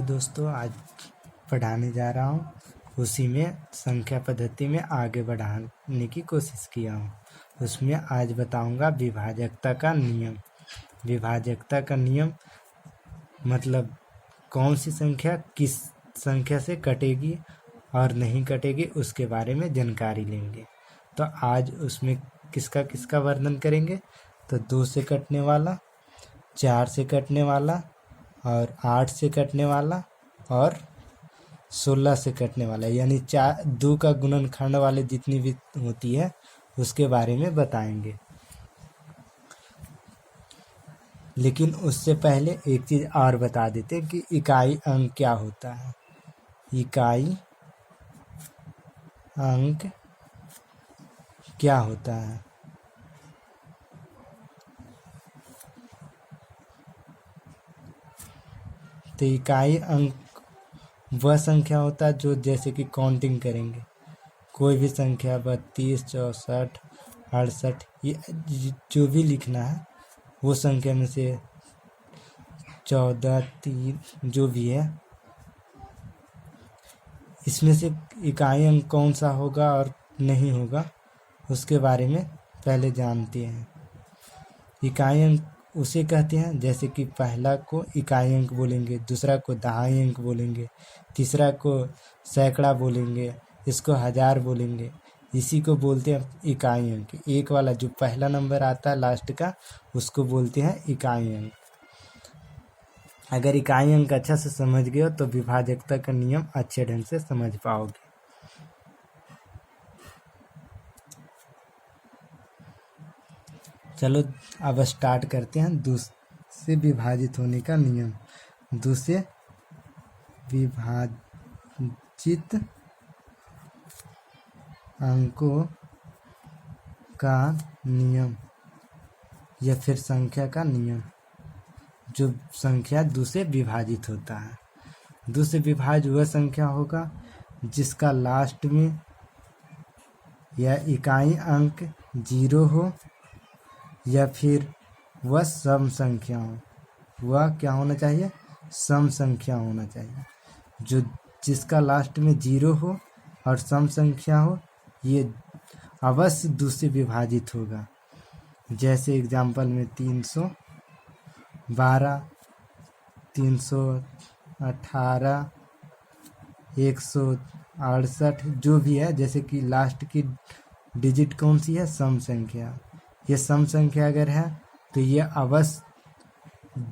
Hello दोस्तों, आज पढ़ाने जा रहा हूँ। उसी में संख्या पद्धति में आगे बढ़ाने की कोशिश किया हूँ। उसमें आज बताऊँगा विभाजकता का नियम। विभाजकता का नियम मतलब कौन सी संख्या किस संख्या से कटेगी और नहीं कटेगी, उसके बारे में जानकारी लेंगे। तो आज उसमें किसका किसका वर्णन करेंगे। तो 2 से कटने वाला, 4 से कटने वाला और 8 से कटने वाला और 16 से कटने वाला, यानी 2 का गुणनखंड वाले जितनी भी होती है उसके बारे में बताएंगे। लेकिन उससे पहले एक चीज़ और बता देते हैं कि इकाई अंक क्या होता है। इकाई अंक क्या होता है। तो इकाई अंक वह संख्या होता है जो जैसे कि काउंटिंग करेंगे, कोई भी संख्या 32, 64, 68, ये जो भी लिखना है वो संख्या में से 14, 3 जो भी है, इसमें से इकाई अंक कौन सा होगा और नहीं होगा उसके बारे में पहले जानते हैं। इकाई अंक उसे कहते हैं जैसे कि पहला को इकाई अंक बोलेंगे, दूसरा को दहाई अंक बोलेंगे, तीसरा को सैकड़ा बोलेंगे, इसको हजार बोलेंगे। इसी को बोलते हैं इकाई अंक। एक वाला जो पहला नंबर आता है लास्ट का, उसको बोलते हैं इकाई अंक। अगर इकाई अंक अच्छा से समझ गए हो तो विभाजकता का नियम अच्छे ढंग से समझ पाओगे। चलो अब स्टार्ट करते हैं 2 से विभाजित होने का नियम। 2 से विभाजित अंकों का नियम या फिर संख्या का नियम। जो संख्या 2 से विभाजित होता है, 2 से विभाज्य वह संख्या होगा जिसका लास्ट में या इकाई अंक 0 हो या फिर वह सम संख्या हो। वह क्या होना चाहिए? सम संख्या होना चाहिए। जो जिसका लास्ट में 0 हो और सम संख्या हो, ये अवश्य 2 से विभाजित होगा। जैसे एग्जाम्पल में 312, 318, 168 जो भी है, जैसे कि लास्ट की डिजिट कौन सी है? सम संख्या। ये सम संख्या अगर है तो ये अवश्य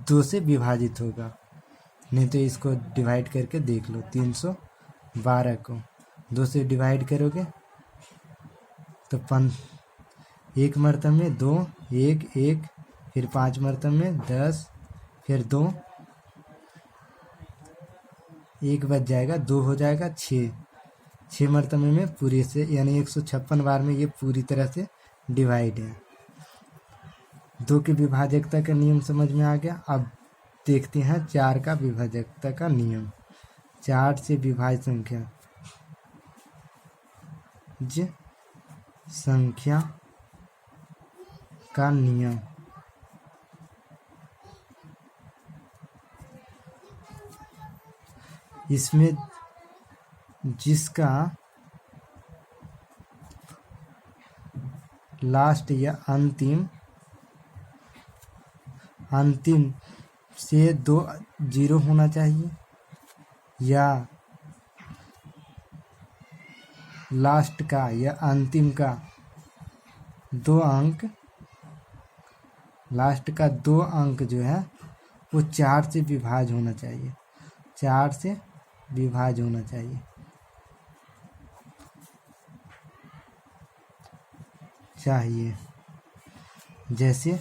2 से विभाजित होगा। नहीं तो इसको डिवाइड करके देख लो। 312 को 2 से डिवाइड करोगे तो 1 मरतबे में 2, 1, 1, फिर 5 मरतबे में 10, फिर 2, 1 बच जाएगा, 2 हो जाएगा 6, 6 मरतबे में पूरे से, यानी 156 बार में ये पूरी तरह से डिवाइड है। 2 की विभाजकता का नियम समझ में आ गया। अब देखते हैं 4 का विभाजकता का नियम। 4 से विभाज्य संख्या का नियम। इसमें जिसका लास्ट या अंतिम से 2 0 होना चाहिए, या लास्ट का या अंतिम का 2 अंक, लास्ट का 2 अंक जो है वो 4 से विभाज्य होना चाहिए। 4 से विभाज्य होना चाहिए। जैसे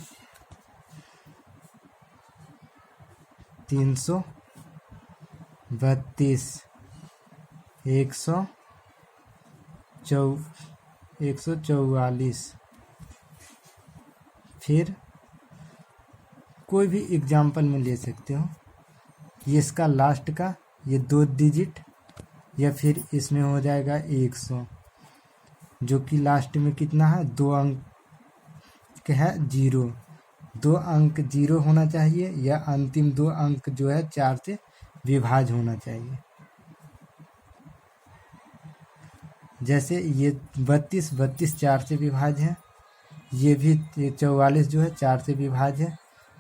332, 144, फिर कोई भी एग्जाम्पल में ले सकते हो। ये इसका लास्ट का ये 2 डिजिट, या फिर इसमें हो जाएगा 100, जो कि लास्ट में कितना है? 2 अंक है 0। 2 अंक 0 होना चाहिए, या अंतिम 2 अंक जो है 4 से विभाज्य होना चाहिए। जैसे ये 32 4 से विभाज्य है, ये भी 44 जो है 4 से विभाज्य है,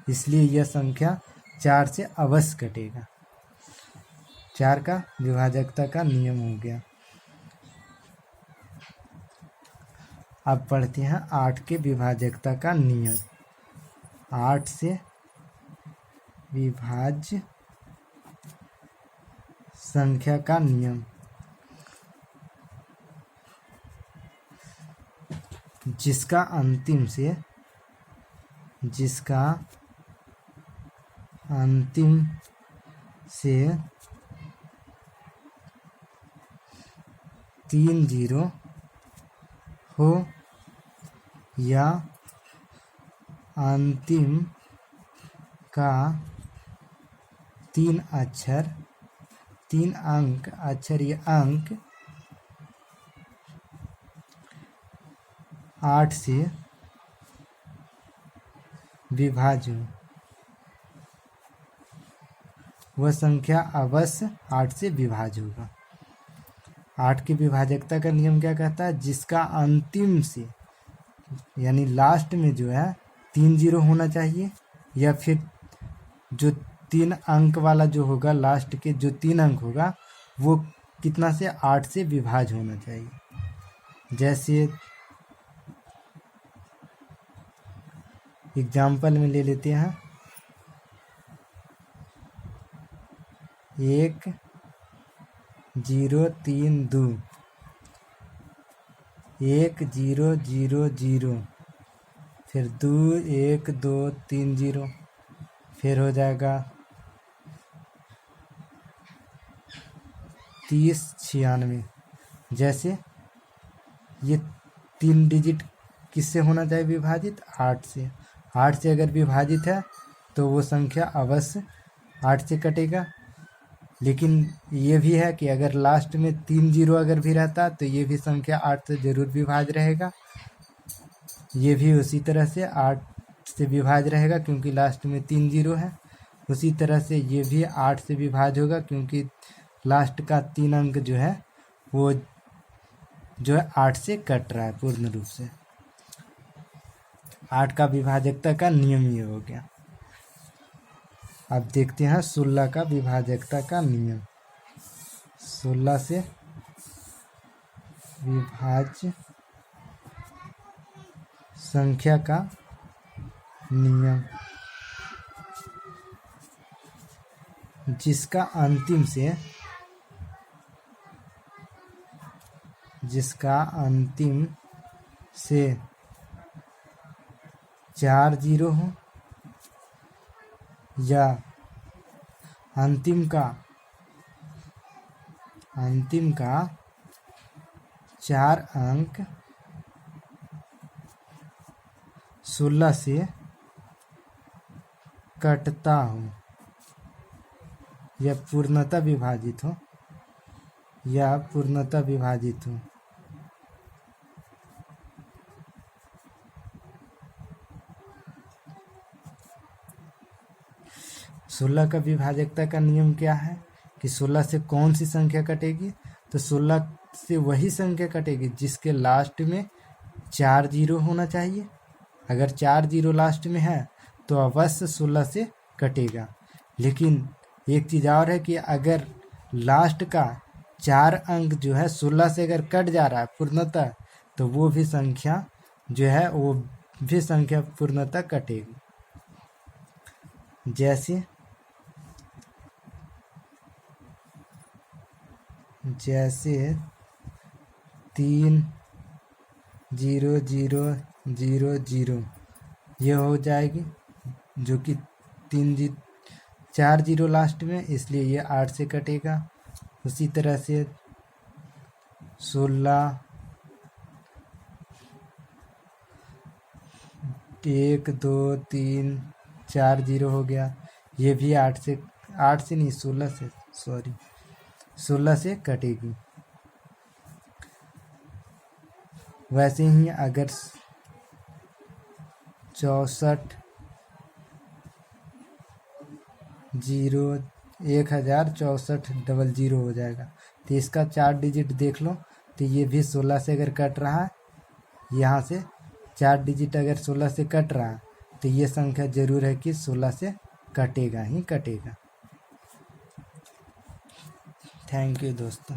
इसलिए यह संख्या 4 से अवश्य कटेगा। 4 का विभाजकता का नियम हो गया। अब पढ़ते हैं 8 के विभाजकता का नियम। 8 से विभाज्य संख्या का नियम। जिसका अंतिम से 3 जीरो हो या अंतिम का 3 अक्षर 3 अंक अक्षर या अंक 8 से विभाज्य हो, वह संख्या अवश्य 8 से विभाज्य होगा। 8 की विभाजकता का नियम क्या कहता है? जिसका अंतिम से यानी लास्ट में जो है 3 जीरो होना चाहिए, या फिर जो 3 अंक वाला जो होगा, लास्ट के जो 3 अंक होगा वो कितना से 8 से विभाज्य होना चाहिए। जैसे एग्जाम्पल में ले लेते हैं 1 0 3 2, 1 0 0 0, फिर 2 1 2 3 0, फिर हो जाएगा 30 96। जैसे ये 3 डिजिट किससे होना चाहिए विभाजित? 8 से। 8 से अगर विभाजित है तो वो संख्या अवश्य 8 से कटेगा। लेकिन ये भी है कि अगर लास्ट में 3 जीरो अगर भी रहता तो ये भी संख्या 8 से जरूर विभाज्य रहेगा। ये भी उसी तरह से 8 से विभाज्य रहेगा क्योंकि लास्ट में 3 जीरो है। उसी तरह से ये भी 8 से विभाज्य होगा क्योंकि लास्ट का 3 अंक जो है वो जो है 8 से कट रहा है पूर्ण रूप से। 8 का विभाजकता का नियम ये हो गया। अब देखते हैं 16 का विभाजकता का नियम। 16 से विभाज्य संख्या का नियम। जिसका अंतिम से 4 जीरो हो या अंतिम का 4 अंक 16 से कटता हो या पूर्णतः विभाजित हो या पूर्णतः विभाजित हो। सोलह का विभाजकता का नियम क्या है कि 16 से कौन सी संख्या कटेगी? तो 16 से वही संख्या कटेगी जिसके लास्ट में 4 जीरो होना चाहिए। अगर 4 जीरो लास्ट में है तो अवश्य 16 से कटेगा। लेकिन एक चीज़ और है कि अगर लास्ट का 4 अंक जो है 16 से अगर कट जा रहा है पूर्णतः, तो वो भी संख्या जो है वो भी संख्या पूर्णतः कटेगी। जैसे 3 0 0 0 0 ये हो जाएगी, जो कि 4 जीरो लास्ट में, इसलिए ये 8 से कटेगा। उसी तरह से 16 1 2 3 4 जीरो हो गया, ये भी 8 से नहीं 16 से कटेगी। वैसे ही अगर 64 0 106400 हो जाएगा। तो इसका 4 डिजिट देख लो, तो ये भी 16 से अगर कट रहा है, यहाँ से 4 डिजिट अगर 16 से कट रहा है, तो ये संख्या जरूर है कि 16 से कटेगा ही कटेगा। थैंक यू दोस्तों।